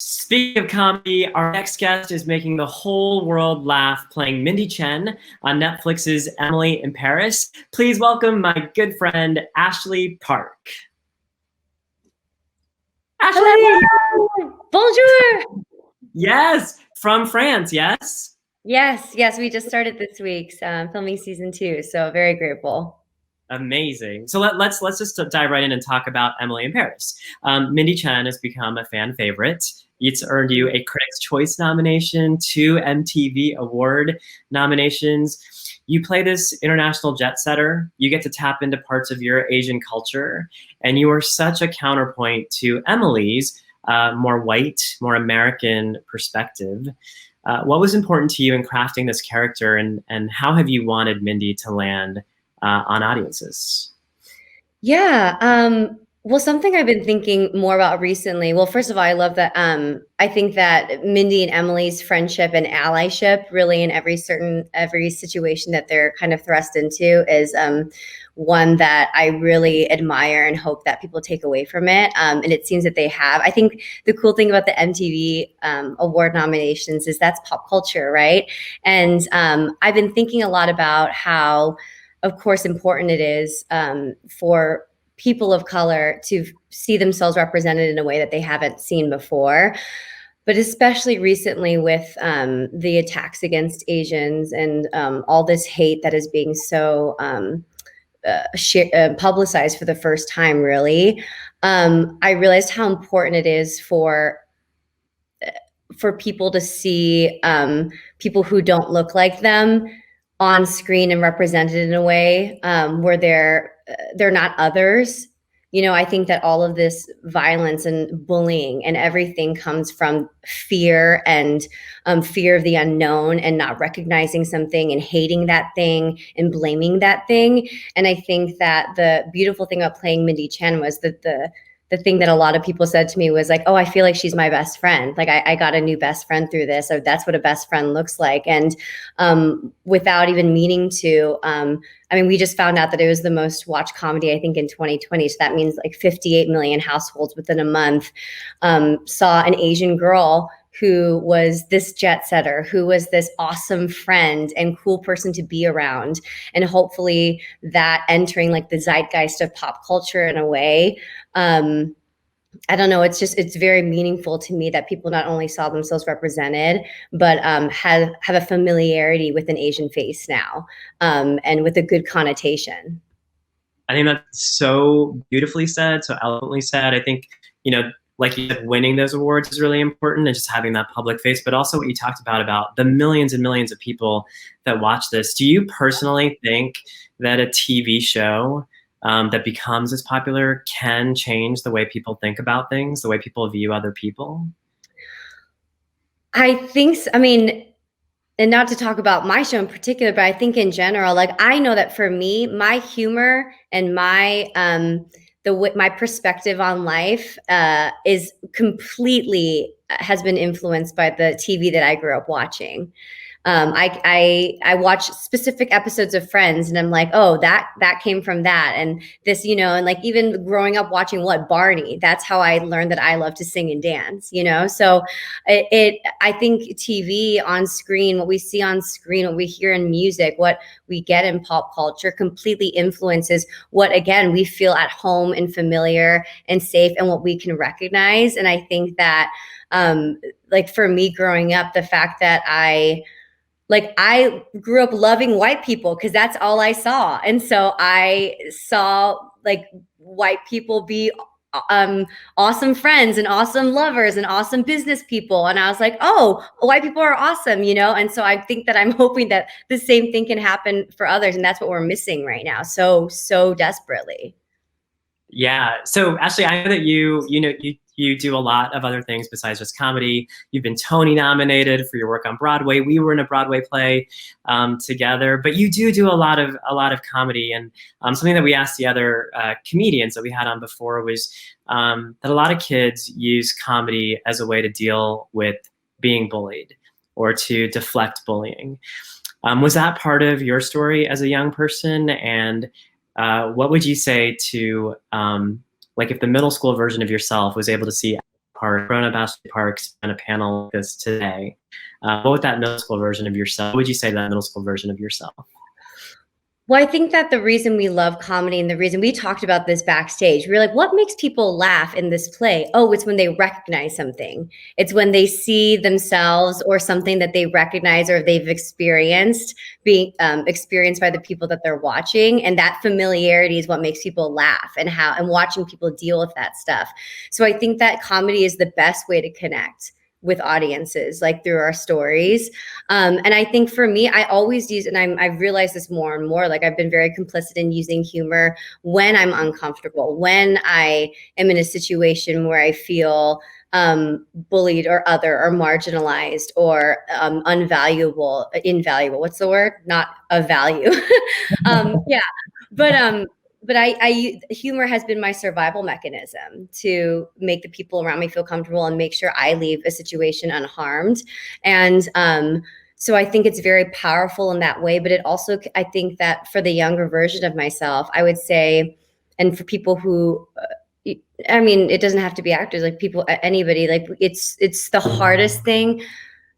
Speaking of comedy, our next guest is making the whole world laugh playing Mindy Chen on Netflix's Emily in Paris. Please welcome my good friend, Ashley Park. Ashley! Hello! Bonjour! Yes, from France, yes? Yes, we just started this week's filming season 2, so very grateful. Amazing. So let's just dive right in and talk about Emily in Paris. Mindy Chen has become a fan favorite. It's earned you a Critics' Choice nomination, 2 MTV Award nominations. You play this international jet setter. You get to tap into parts of your Asian culture, and you are such a counterpoint to Emily's more white, more American perspective. What was important to you in crafting this character, and how have you wanted Mindy to land on audiences? Yeah, well, something I've been thinking more about recently. Well, first of all, I love that. I think that Mindy and Emily's friendship and allyship, really, in every situation that they're kind of thrust into, is one that I really admire and hope that people take away from it. And it seems that they have. I think the cool thing about the MTV award nominations is that's pop culture, right? And I've been thinking a lot about how, of course, important it is for people of color to see themselves represented in a way that they haven't seen before. But especially recently with the attacks against Asians and all this hate that is being so publicized for the first time, really, I realized how important it is for people to see people who don't look like them on screen and represented in a way where they're not others. You know, I think that all of this violence and bullying and everything comes from fear and fear of the unknown and not recognizing something and hating that thing and blaming that thing. And I think that the beautiful thing about playing Mindy Chen was that the thing that a lot of people said to me was like, oh, I feel like she's my best friend. Like I got a new best friend through this, or that's what a best friend looks like. And without even meaning to, I mean, we just found out that it was the most watched comedy, I think, in 2020. So that means like 58 million households within a month saw an Asian girl who was this jet setter, who was this awesome friend and cool person to be around. And hopefully that entering like the zeitgeist of pop culture in a way. I don't know, it's very meaningful to me that people not only saw themselves represented, but have a familiarity with an Asian face now, and with a good connotation. I think that's so beautifully said, so eloquently said. I think, like you said, winning those awards is really important and just having that public face, but also what you talked about the millions and millions of people that watch this. Do you personally think that a TV show that becomes as popular can change the way people think about things, the way people view other people? I think so. I mean, and not to talk about my show in particular, but I think in general, like I know that for me, my humor and my my perspective on life is completely has been influenced by the TV that I grew up watching. I watch specific episodes of Friends, and I'm like, oh, that came from that, and this, and like even growing up watching Barney. That's how I learned that I love to sing and dance. So I think TV on screen, what we see on screen, what we hear in music, what we get in pop culture, completely influences what again we feel at home and familiar and safe, and what we can recognize. And I think that like for me growing up, the fact that I grew up loving white people because that's all I saw. And so I saw like white people be awesome friends and awesome lovers and awesome business people. And I was like, oh, white people are awesome, And so I think that I'm hoping that the same thing can happen for others. And that's what we're missing right now. So desperately. Yeah. So Ashley, I know that you do a lot of other things besides just comedy. You've been Tony nominated for your work on Broadway. We were in a Broadway play together, but you do a lot of comedy. And something that we asked the other comedians that we had on before was that a lot of kids use comedy as a way to deal with being bullied or to deflect bullying. Was that part of your story as a young person? And what would you say to, like if the middle school version of yourself was able to see Park, grown up Ashley Parks, on a panel like this today, what would that middle school version of yourself, what would you say to that middle school version of yourself? Well, I think that the reason we love comedy and the reason we talked about this backstage, we were like, what makes people laugh in this play? Oh, it's when they recognize something. It's when they see themselves or something that they recognize or they've experienced being experienced by the people that they're watching. And that familiarity is what makes people laugh, and watching people deal with that stuff. So I think that comedy is the best way to connect with audiences, like through our stories. And I think for me, I always use, and I've realized this more and more, like I've been very complicit in using humor when I'm uncomfortable, when I am in a situation where I feel bullied or other or marginalized or invaluable. What's the word? Not of value. Yeah. But humor has been my survival mechanism to make the people around me feel comfortable and make sure I leave a situation unharmed. And so I think it's very powerful in that way. But it also, I think that for the younger version of myself, I would say, and for people who, I mean, it doesn't have to be actors, like people, anybody, like it's the hardest thing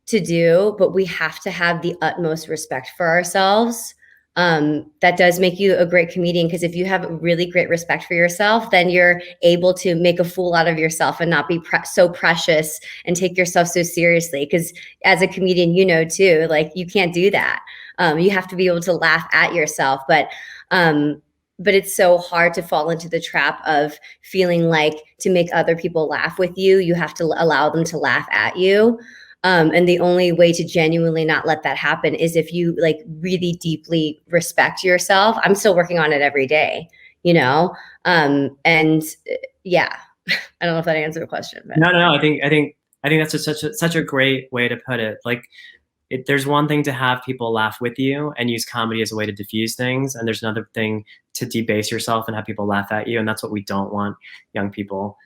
to do, but we have to have the utmost respect for ourselves. That does make you a great comedian, because if you have really great respect for yourself, then you're able to make a fool out of yourself and not be so precious and take yourself so seriously. Because as a comedian, you know too, like you can't do that. You have to be able to laugh at yourself, but it's so hard to fall into the trap of feeling like to make other people laugh with you, you have to allow them to laugh at you. And the only way to genuinely not let that happen is if you like really deeply respect yourself. I'm still working on it every day, you know? And yeah, I don't know if that answered the question. But. No. I think that's such a great way to put it. Like, there's one thing to have people laugh with you and use comedy as a way to diffuse things, and there's another thing to debase yourself and have people laugh at you, and that's what we don't want young people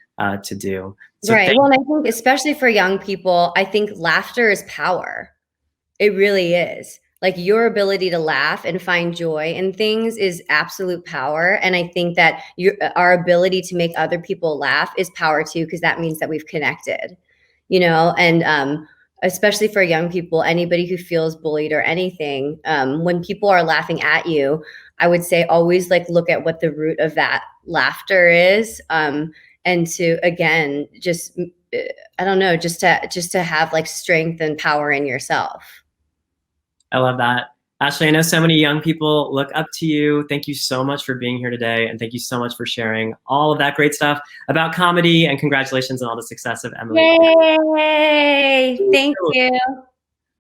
to do. So right. Well, and I think especially for young people, I think laughter is power. It really is. Like your ability to laugh and find joy in things is absolute power. And I think that our ability to make other people laugh is power too, because that means that we've connected, you know, and especially for young people, anybody who feels bullied or anything, when people are laughing at you, I would say always like look at what the root of that laughter is. And to, again, just, I don't know, just to have like strength and power in yourself. I love that. Ashley, I know so many young people look up to you. Thank you so much for being here today. And thank you so much for sharing all of that great stuff about comedy, and congratulations on all the success of Emily. Yay! Thank you.